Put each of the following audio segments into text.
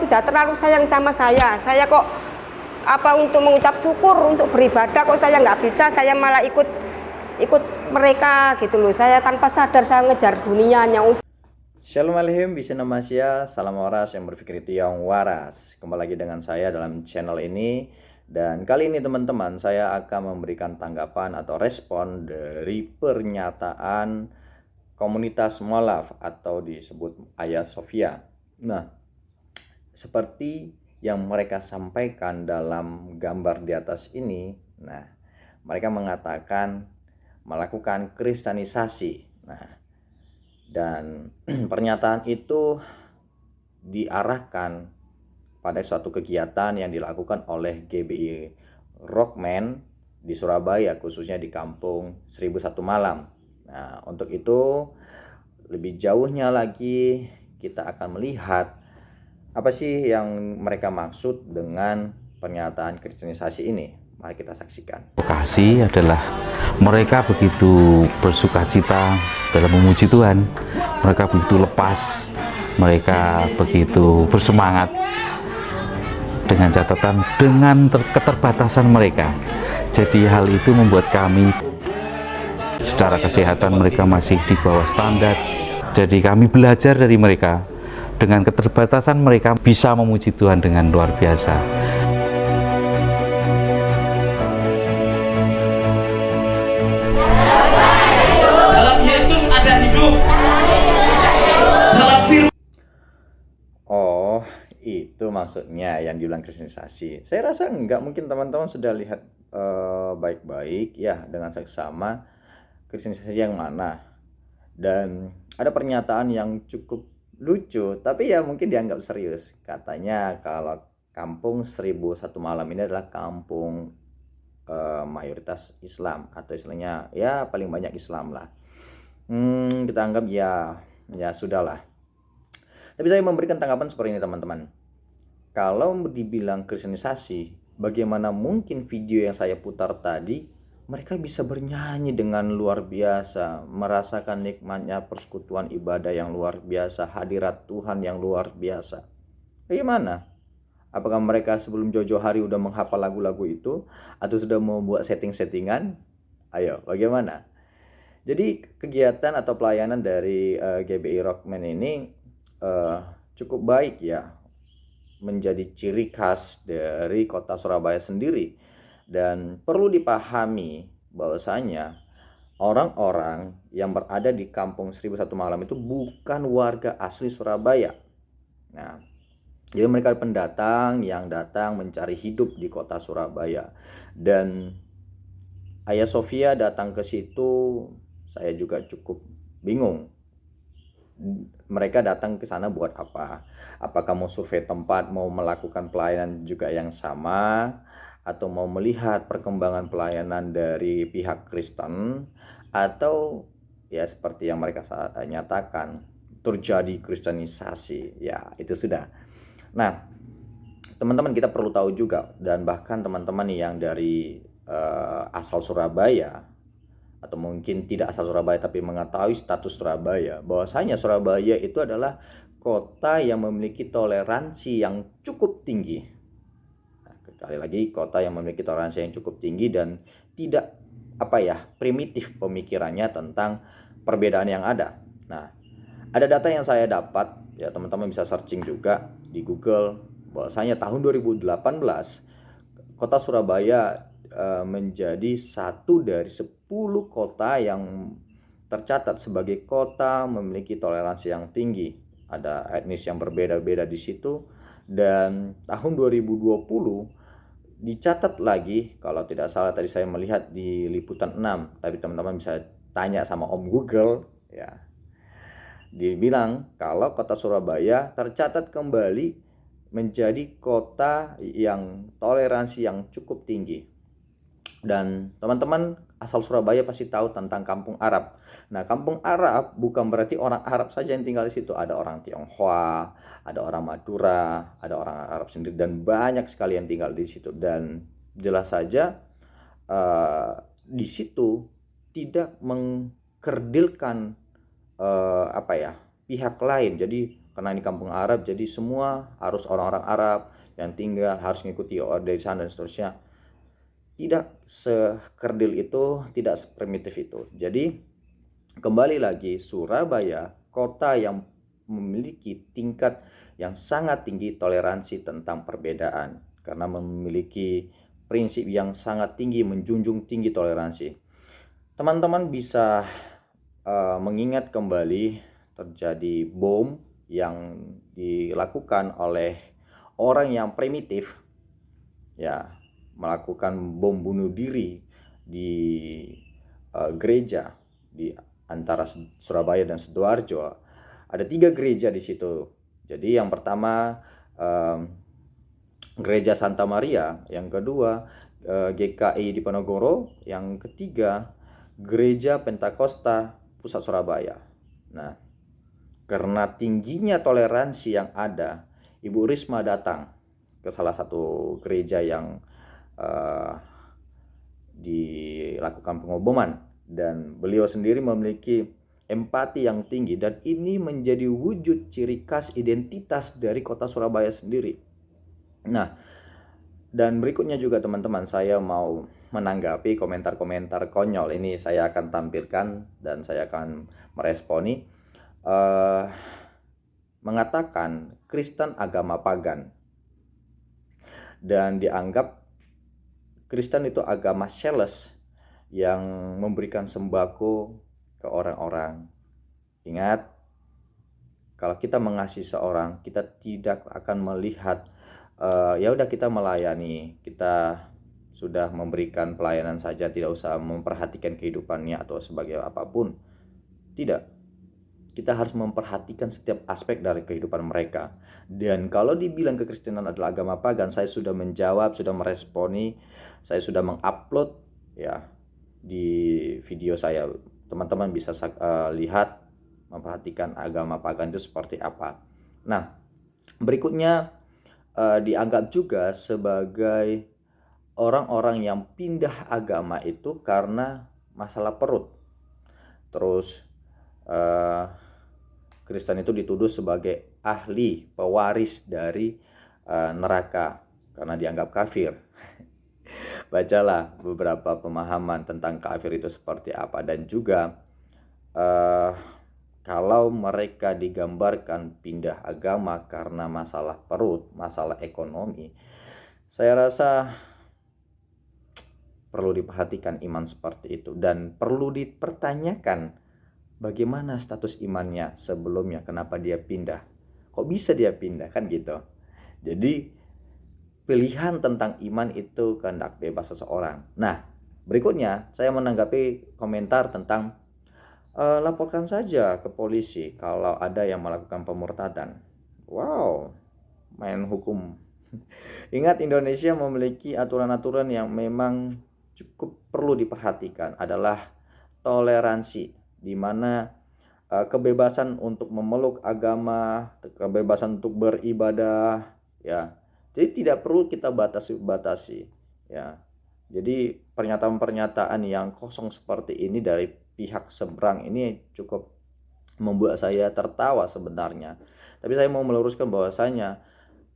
sudah terlalu sayang sama saya kok untuk mengucap syukur, untuk beribadah kok saya nggak bisa, saya malah ikut mereka gitu loh. Saya tanpa sadar saya ngejar dunianya. Shalom Aleichem, bisa nama saya, salam waras yang berpikir itu yang waras. Kembali lagi dengan saya dalam channel ini. Dan kali ini teman-teman, saya akan memberikan tanggapan atau respon dari pernyataan komunitas mualaf atau disebut Hagia Sophia. Nah, seperti yang mereka sampaikan dalam gambar di atas ini, nah, mereka mengatakan melakukan kristenisasi. Nah, dan pernyataan itu diarahkan pada suatu kegiatan yang dilakukan oleh GBI Rockman di Surabaya, khususnya di kampung 1001 Malam. Nah, untuk itu lebih jauhnya lagi kita akan melihat apa sih yang mereka maksud dengan pernyataan kristenisasi ini. Mari kita saksikan. Vokasi adalah mereka begitu bersukacita dalam memuji Tuhan, mereka begitu lepas, mereka begitu bersemangat, dengan catatan dengan keterbatasan mereka. Jadi hal itu membuat kami secara kesehatan mereka masih di bawah standar. Jadi kami belajar dari mereka, dengan keterbatasan mereka bisa memuji Tuhan dengan luar biasa. Dalam Yesus ada hidup. Dalam firman. Oh, itu maksudnya yang dibilang kristenisasi. Saya rasa enggak, mungkin teman-teman sudah lihat baik-baik ya dengan seksama kristenisasi yang mana. Dan ada pernyataan yang cukup lucu, tapi ya mungkin dianggap serius. Katanya kalau kampung 1001 Malam ini adalah kampung mayoritas Islam, atau istilahnya ya paling banyak Islam lah. Kita anggap ya sudahlah. Tapi saya memberikan tanggapan seperti ini teman-teman. Kalau dibilang kristenisasi, bagaimana mungkin video yang saya putar tadi mereka bisa bernyanyi dengan luar biasa, merasakan nikmatnya persekutuan ibadah yang luar biasa, hadirat Tuhan yang luar biasa. Bagaimana? Apakah mereka sebelum jauh-jauh hari udah menghafal lagu-lagu itu, atau sudah membuat setting-settingan? Ayo, bagaimana? Jadi kegiatan atau pelayanan dari GBI Rockman ini cukup baik ya, menjadi ciri khas dari kota Surabaya sendiri. Dan perlu dipahami bahwasanya orang-orang yang berada di kampung 1001 Malam itu bukan warga asli Surabaya. Nah, jadi mereka pendatang yang datang mencari hidup di kota Surabaya. Dan Hagia Sophia datang ke situ, saya juga cukup bingung. Mereka datang ke sana buat apa? Apakah mau survei tempat, mau melakukan pelayanan juga yang sama, atau mau melihat perkembangan pelayanan dari pihak Kristen, atau ya seperti yang mereka nyatakan terjadi kristenisasi? Ya, itu sudah. Nah, teman-teman, kita perlu tahu juga, dan bahkan teman-teman yang dari asal Surabaya, atau mungkin tidak asal Surabaya tapi mengetahui status Surabaya, bahwasanya Surabaya itu adalah kota yang memiliki toleransi yang cukup tinggi. Sekali lagi, kota yang memiliki toleransi yang cukup tinggi dan tidak primitif pemikirannya tentang perbedaan yang ada. Nah, ada data yang saya dapat, ya teman-teman bisa searching juga di Google, bahwasanya tahun 2018 kota Surabaya menjadi satu dari 10 kota yang tercatat sebagai kota memiliki toleransi yang tinggi. Ada etnis yang berbeda-beda di situ. Dan tahun 2020 dicatat lagi, kalau tidak salah tadi saya melihat di liputan 6, tapi teman-teman bisa tanya sama Om Google ya. Dibilang kalau kota Surabaya tercatat kembali menjadi kota yang toleransi yang cukup tinggi. Dan teman-teman asal Surabaya pasti tahu tentang Kampung Arab. Nah, Kampung Arab bukan berarti orang Arab saja yang tinggal di situ. Ada orang Tionghoa, ada orang Madura, ada orang Arab sendiri, dan banyak sekali yang tinggal di situ. Dan jelas saja di situ tidak mengkerdilkan pihak lain. Jadi karena ini kampung Arab, jadi semua harus orang-orang Arab yang tinggal harus mengikuti dari sana dan seterusnya. Tidak sekerdil itu, tidak seprimitif itu. Jadi kembali lagi, Surabaya kota yang memiliki tingkat yang sangat tinggi toleransi tentang perbedaan, karena memiliki prinsip yang sangat tinggi, menjunjung tinggi toleransi. Teman-teman bisa mengingat kembali terjadi bom yang dilakukan oleh orang yang primitif, ya, melakukan bom bunuh diri di gereja di antara Surabaya dan Sidoarjo. Ada 3 gereja di situ. Jadi yang pertama gereja Santa Maria, yang kedua GKI di Ponorogo, yang ketiga gereja Pentakosta Pusat Surabaya. Nah, karena tingginya toleransi yang ada, Ibu Risma datang ke salah satu gereja yang dilakukan pengoboman, dan beliau sendiri memiliki empati yang tinggi, dan ini menjadi wujud ciri khas identitas dari kota Surabaya sendiri. Nah, dan berikutnya juga teman-teman, saya mau menanggapi komentar-komentar konyol ini, saya akan tampilkan dan saya akan meresponi mengatakan Kristen agama pagan, dan dianggap Kristen itu agama sales yang memberikan sembako ke orang-orang. Ingat, kalau kita mengasihi seorang, kita tidak akan melihat ya udah kita melayani, kita sudah memberikan pelayanan saja, tidak usah memperhatikan kehidupannya atau sebagai apapun. Tidak. Kita harus memperhatikan setiap aspek dari kehidupan mereka. Dan kalau dibilang kekristenan adalah agama pagan, saya sudah menjawab, sudah meresponi, saya sudah mengupload ya di video saya. Teman-teman bisa lihat, memperhatikan agama pagan itu seperti apa. Nah, berikutnya dianggap juga sebagai orang-orang yang pindah agama itu karena masalah perut. Terus Kristen itu dituduh sebagai ahli pewaris dari neraka karena dianggap kafir. Bacalah beberapa pemahaman tentang kafir itu seperti apa, dan juga kalau mereka digambarkan pindah agama karena masalah perut, masalah ekonomi, saya rasa perlu diperhatikan iman seperti itu, dan perlu dipertanyakan bagaimana status imannya sebelumnya, kenapa dia pindah, kok bisa dia pindah, kan gitu. Jadi pilihan tentang iman itu kehendak bebas seseorang. Nah, berikutnya saya menanggapi komentar tentang laporkan saja ke polisi kalau ada yang melakukan pemurtadan. Wow, main hukum. Ingat, Indonesia memiliki aturan-aturan yang memang cukup perlu diperhatikan, adalah toleransi, di mana kebebasan untuk memeluk agama, kebebasan untuk beribadah, ya. Jadi tidak perlu kita batasi, ya. Jadi pernyataan-pernyataan yang kosong seperti ini dari pihak seberang ini cukup membuat saya tertawa sebenarnya. Tapi saya mau meluruskan bahwasanya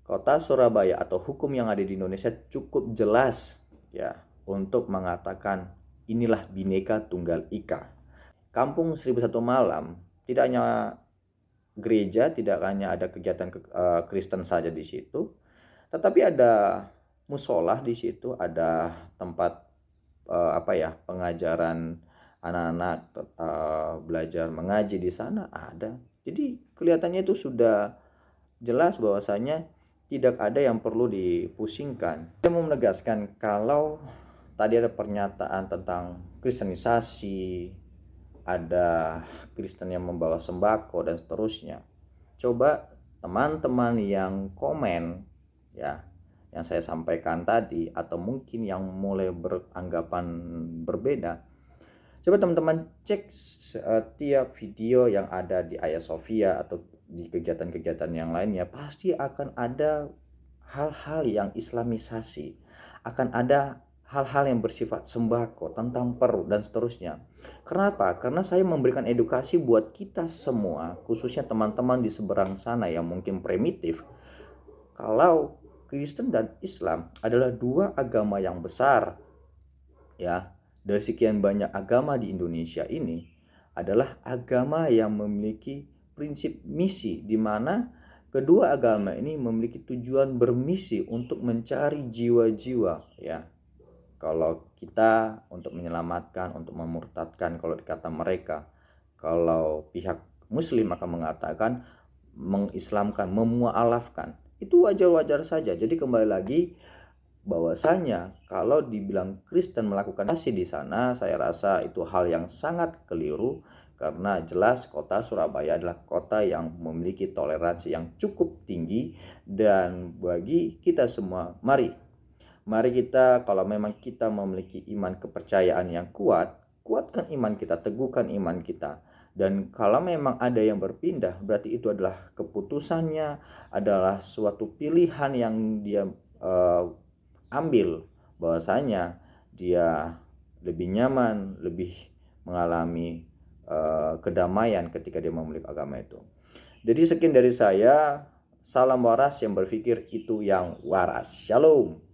kota Surabaya atau hukum yang ada di Indonesia cukup jelas, ya, untuk mengatakan inilah Bhinneka Tunggal Ika. Kampung 1001 Malam tidak hanya gereja, tidak hanya ada kegiatan Kristen saja di situ, tetapi ada musola di situ, ada tempat pengajaran anak-anak belajar mengaji di sana ada. Jadi kelihatannya itu sudah jelas bahwasanya tidak ada yang perlu dipusingkan. Saya mau menegaskan kalau tadi ada pernyataan tentang kristenisasi, ada Kristen yang membawa sembako dan seterusnya. Coba teman-teman yang komen ya yang saya sampaikan tadi, atau mungkin yang mulai beranggapan berbeda, coba teman-teman cek setiap video yang ada di Hagia Sophia atau di kegiatan-kegiatan yang lainnya, pasti akan ada hal-hal yang islamisasi, akan ada hal-hal yang bersifat sembako, tentang perut dan seterusnya. Kenapa? Karena saya memberikan edukasi buat kita semua, khususnya teman-teman di seberang sana yang mungkin primitif. Kalau Kristen dan Islam adalah dua agama yang besar, ya, dari sekian banyak agama di Indonesia ini adalah agama yang memiliki prinsip misi, di mana kedua agama ini memiliki tujuan bermisi untuk mencari jiwa-jiwa, ya. Kalau kita untuk menyelamatkan, untuk memurtadkan kalau dikata mereka. Kalau pihak muslim akan mengatakan mengislamkan, memualafkan. Itu wajar-wajar saja. Jadi kembali lagi bahwasanya kalau dibilang Kristen melakukan kasih di sana, saya rasa itu hal yang sangat keliru, karena jelas kota Surabaya adalah kota yang memiliki toleransi yang cukup tinggi. Dan bagi kita semua, mari kita, kalau memang kita memiliki iman kepercayaan yang kuat, kuatkan iman kita, teguhkan iman kita. Dan kalau memang ada yang berpindah, berarti itu adalah keputusannya, adalah suatu pilihan yang dia ambil, bahwasanya dia lebih nyaman, lebih mengalami kedamaian ketika dia memiliki agama itu. Jadi sekian dari saya. Salam waras yang berpikir itu yang waras. Shalom.